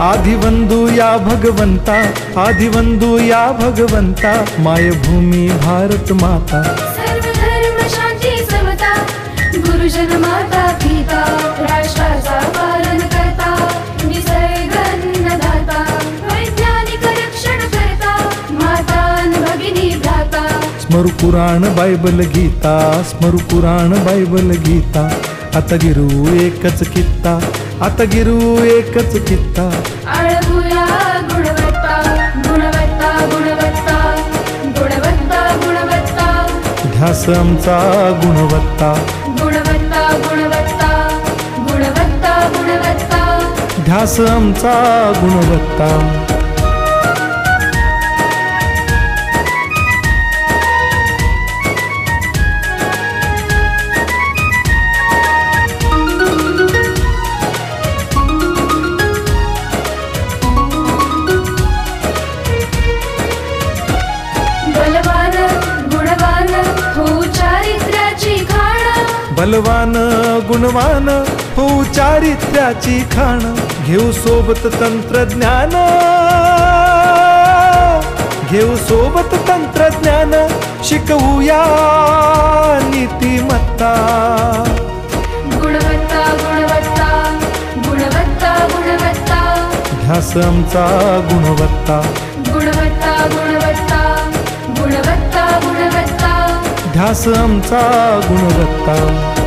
आदिवंदू या भगवंता, आदिवंदू या भगवंता, मायभूमी भारत माता। सर्व धर्म शांती समता, गुरुजन माता पिता, राष्ट्राचा पालन करता, निसर्ग अन्नदाता, वैज्ञानिक रक्षण करता, माता अन भगिनी भ्राता। स्मरू पुराण बायबल गीता, स्मरू पुराण बायबल गीता, आता गिरू एकच कित्ता, आता गिरू एकच कित्ता। आळवूया गुणवत्ता, गुणवत्ता, गुणवत्ता, गुणवत्ता, गुणवत्ता, ध्यास आमचा गुणवत्ता, गुणवत्ता, गुणवत्ता, गुणवत्ता, गुणवत्ता। ध्यास आमचा गुणवत्ता। बलवान गुणवान हो चारित्र्याची खाण, बलवान गुणवान हो चारित्र्याची खाण, घेऊ सोबत तंत्रज्ञान, घेऊ सोबत तंत्रज्ञान, शिकवूया नीतिमत्ता। गुणवत्ता, गुणवत्ता, गुणवत्ता, गुणवत्ता, ध्यास आमचा गुणवत्ता, गुणवत्ता, गुणवत्ता, गुणवत्ता, गुणवत्ता। ध्यास आमचा गुणवत्ता।